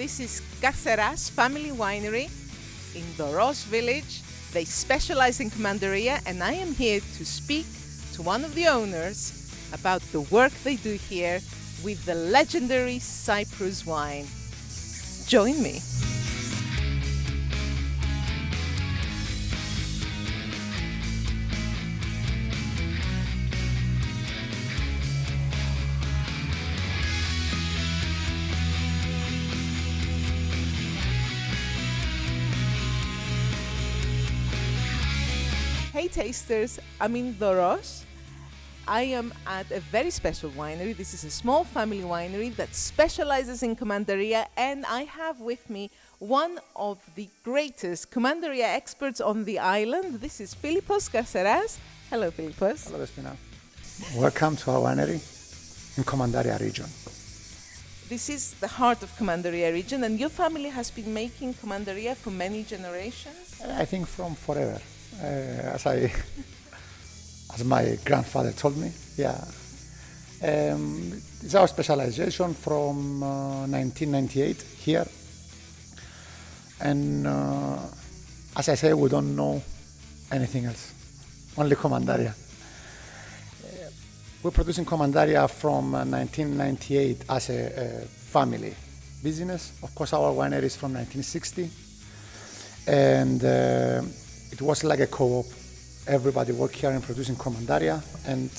This is Karseras Family Winery in Doros village. They specialize in Commandaria, and I am here to speak to one of the owners about the work they do here with the legendary Cyprus wine. Join me. Hey tasters, I'm in Doros. I am at a very special winery. This is a small family winery that specializes in Commandaria, and I have with me one of the greatest Commandaria experts on the island. This is Philippos Karseras. Hello, Philippos. Hello, Despina. Welcome to our winery in Commandaria region. This is the heart of Commandaria region, and your family has been making Commandaria for many generations? I think from forever, as my grandfather told me. Yeah, it's our specialization from 1998 here, and as I say, we don't know anything else, only Commandaria. We're producing Commandaria from 1998 as a family business. Of course, our winery is from 1960, and it was like a co-op. Everybody worked here in producing Commandaria and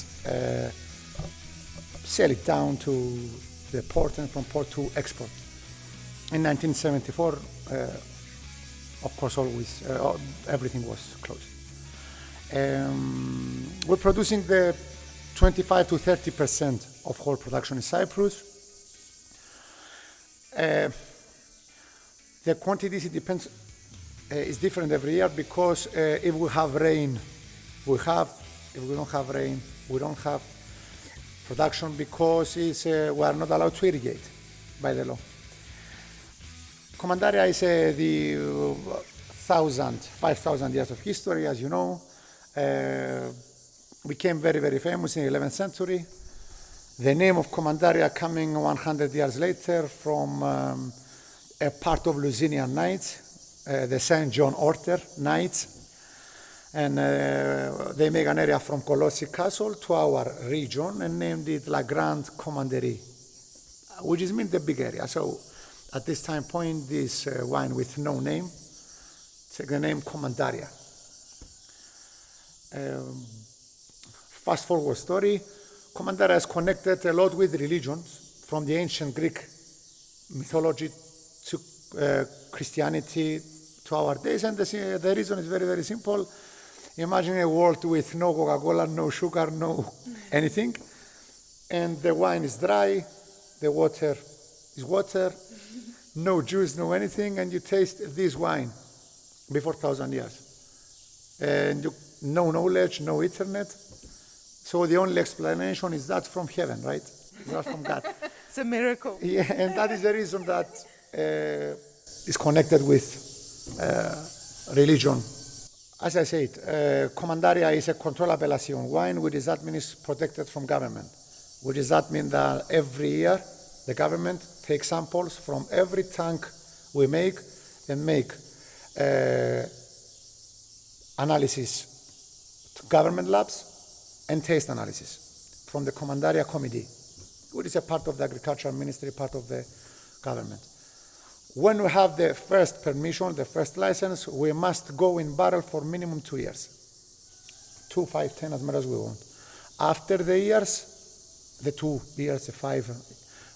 sell it down to the port, and from port to export. In 1974, of course, always everything was closed. We're producing the 25 to 30% of whole production in Cyprus. The quantities, it depends, is different every year, because if we have rain, we have. If we don't have rain, we don't have production, because we are not allowed to irrigate by the law. Commandaria is the 5,000 years of history, as you know. Became very, very famous in the 11th century. The name of Commandaria coming 100 years later from a part of Lusinian Knights, the St. John Order Knights. And they make an area from Colossi Castle to our region and named it La Grande Commanderie, which is mean the big area. So at this time point, this wine with no name, take the name Commandaria. Fast forward story, Commandaria is connected a lot with religions, from the ancient Greek mythology to Christianity to our days, and the reason is very, very simple. Imagine a world with no Coca-Cola, no sugar, no anything, and the wine is dry, the water is water, no juice, no anything, and you taste this wine before 1,000 years. And no knowledge, no internet. So the only explanation is that's from heaven, right? That's from God. It's a miracle. Yeah, and that is the reason that is connected with religion. As I said, Commandaria is a control appellation wine, which does that mean is protected from government. Which does that mean that every year the government takes samples from every tank we make and make analysis to government labs and taste analysis from the Commandaria Committee, which is a part of the Agricultural Ministry, part of the government. When we have the first permission, the first license, we must go in barrel for minimum 2 years. 2, 5, 10, as much as we want. After the years, the 2 years, the 5,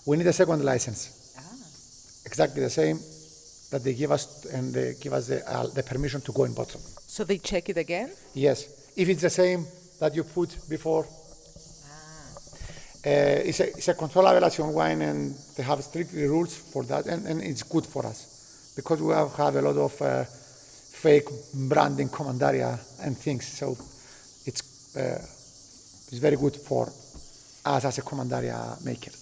we need a second license. Exactly the same that they give us, and they give us the permission to go in bottle. So they check it again? Yes, if it's the same that you put before. It's a control appellation wine, and they have strict rules for that, and it's good for us because we have a lot of fake branding Commandaria and things. So it's very good for us as a Commandaria maker.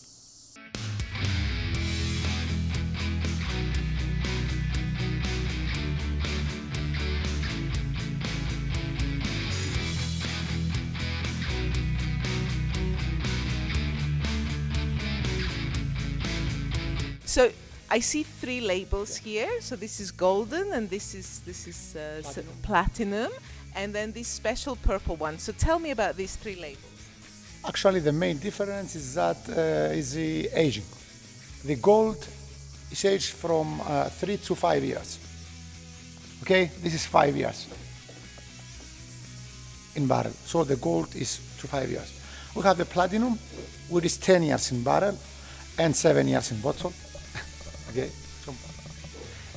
So I see 3 labels here. So this is golden, and this is platinum, and then this special purple one. So tell me about these 3 labels. Actually, the main difference is that is the aging. The gold is aged from 3 to 5 years. Okay, this is 5 years in barrel. So the gold is to 5 years. We have the platinum, which is 10 years in barrel and 7 years in bottle. Okay, so,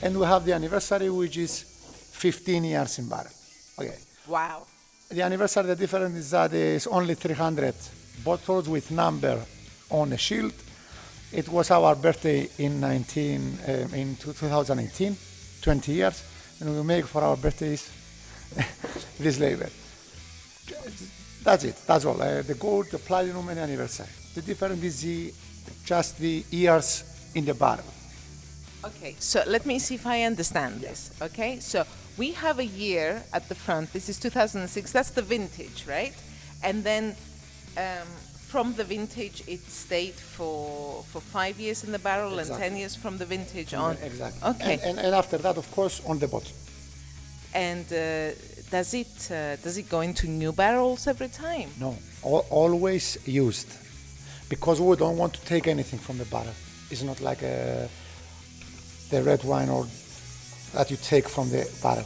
and we have the anniversary, which is 15 years in barrel. Okay. Wow. The anniversary, the difference is that it's only 300 bottles with number on the shield. It was our birthday in 2018, 20 years, and we make for our birthdays this label. That's it, that's all. The gold, the platinum, and the anniversary. The difference is just the years in the barrel. Okay, so let me see if I understand this. Okay, so we have a year at the front. This is 2006. That's the vintage, right? And then from the vintage, it stayed for 5 years in the barrel. Exactly. And 10 years from the vintage on. Exactly. Okay. And after that, of course, on the bottle. And does it go into new barrels every time? No, always used, because we don't want to take anything from the barrel. It's not like the red wine or that you take from the barrel.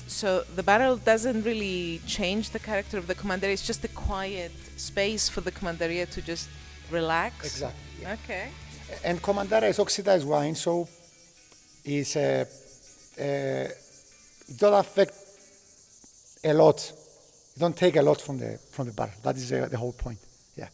So the barrel doesn't really change the character of the Commandaria. It's just a quiet space for the Commandaria to just relax. Exactly. Yeah. Okay. And Commandaria is oxidized wine, so it's it don't affect a lot. You don't take a lot from the barrel. That is the whole point. Yeah.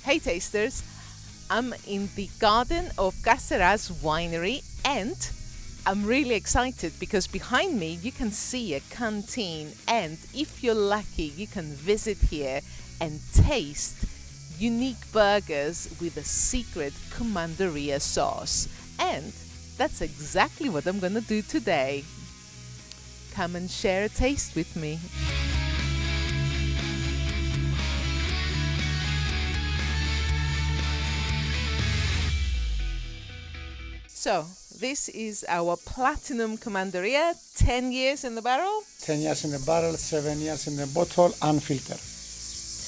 Hey tasters, I'm in the garden of Karseras Winery, and I'm really excited because behind me you can see a canteen, and if you're lucky you can visit here and taste unique burgers with a secret Commandaria sauce. And that's exactly what I'm gonna do today. Come and share a taste with me. So, this is our Platinum Commandaria, 10 years in the barrel. 10 years in the barrel, 7 years in the bottle, unfiltered.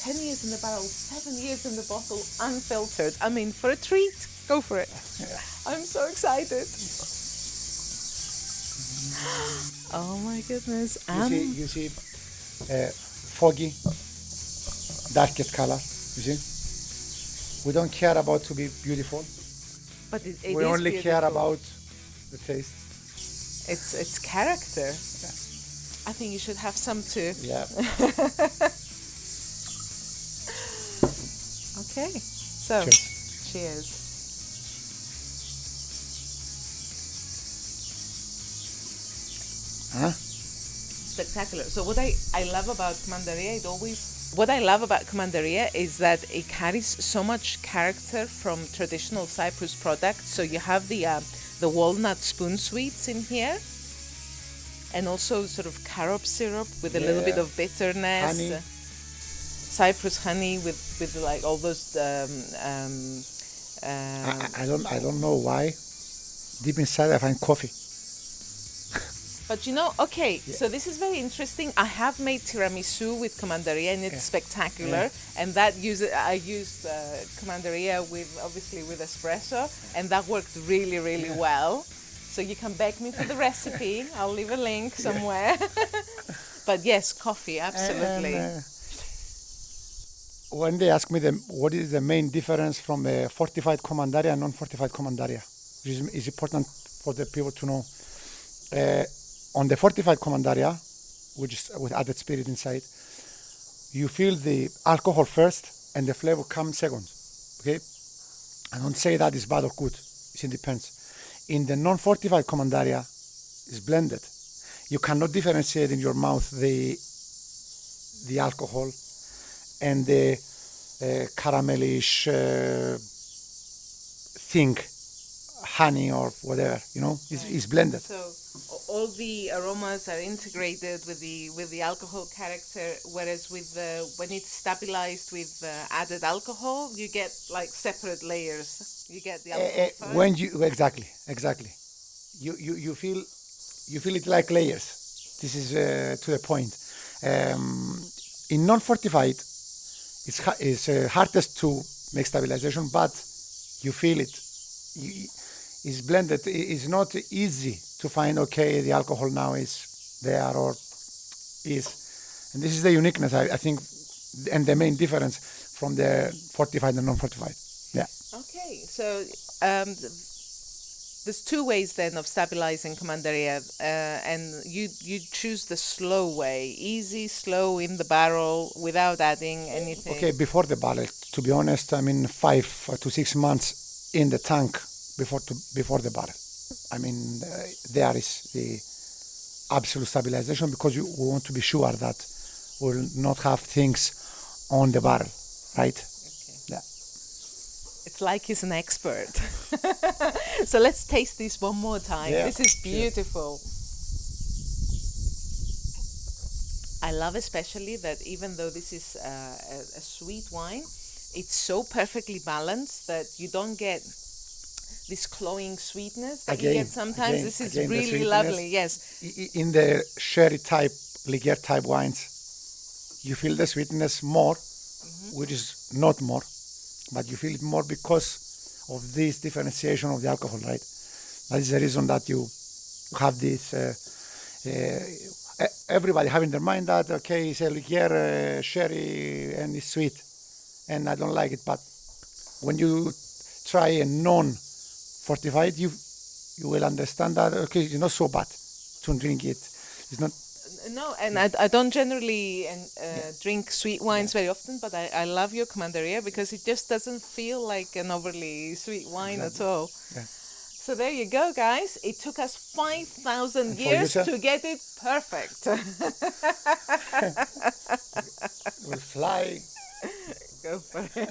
10 years in the barrel, 7 years in the bottle, unfiltered. I mean, for a treat, go for it. Yeah. I'm so excited. Oh my goodness. You see foggy, darkest color, you see? We don't care about to be beautiful. But it we is only beautiful. care about the taste. It's character. Yeah. I think you should have some too. Yeah. Okay. So, cheers. Huh? Spectacular. So what I love about Commandaria, what I love about Commandaria is that it carries so much character from traditional Cyprus products. So you have the walnut spoon sweets in here, and also sort of carob syrup with a little bit of bitterness. Honey. Cyprus honey with like all those. I don't know why. Deep inside, I find coffee. But you know, okay, so this is very interesting. I have made tiramisu with Commandaria, and it's spectacular. And I used Commandaria obviously with espresso, and that worked really, really well. So you can beg me for the recipe. I'll leave a link somewhere. But yes, coffee, absolutely. When they ask me what is the main difference from a fortified Commandaria and non-fortified Commandaria, it's important for the people to know. On the fortified Commandaria, which is with added spirit inside, you feel the alcohol first and the flavor comes second. Okay? I don't say that is bad or good. It depends. In the non-fortified Commandaria, it's blended. You cannot differentiate in your mouth the alcohol and the caramelish, sting honey or whatever, is blended. So all the aromas are integrated with the alcohol character, whereas when it's stabilized with added alcohol, you get like separate layers. You get the alcohol first. When you exactly, you feel it like layers. This is to the point. In non-fortified, it's hardest to make stabilization, but you feel it. It's blended. It's not easy to find, okay, the alcohol now is there or is. And this is the uniqueness, I think, and the main difference from the fortified and non-fortified. Yeah. Okay, so there's two ways then of stabilizing Commandaria, and you choose the slow way, easy, slow in the barrel without adding anything. Okay, before the barrel, to be honest, 5 to 6 months in the tank before the barrel. There is the absolute stabilization because we want to be sure that we'll not have things on the barrel, right? Okay. Yeah. It's like he's an expert. So let's taste this one more time. Yeah, this is beautiful. I love especially that even though this is a sweet wine, it's so perfectly balanced that you don't get this cloying sweetness that you get sometimes. This is really lovely, yes. In the sherry type, liqueur type wines, you feel the sweetness more, which is not more, but you feel it more because of this differentiation of the alcohol, right? That is the reason that you have this, everybody have in their mind that, okay, it's a liqueur, sherry, and it's sweet, and I don't like it, but when you try a non-fortified, you will understand that, okay, it's not so bad to drink it. It's not. No, and I don't generally drink sweet wines very often, but I love your Commandaria because it just doesn't feel like an overly sweet wine at all. Yeah. So there you go, guys. It took us 5,000 years to get it perfect. We'll fly. Go for it.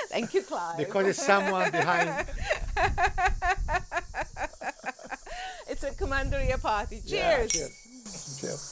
Thank you, Clive. Because there's someone behind. It's a Commandaria party. Cheers. Yeah, cheers. Cheers.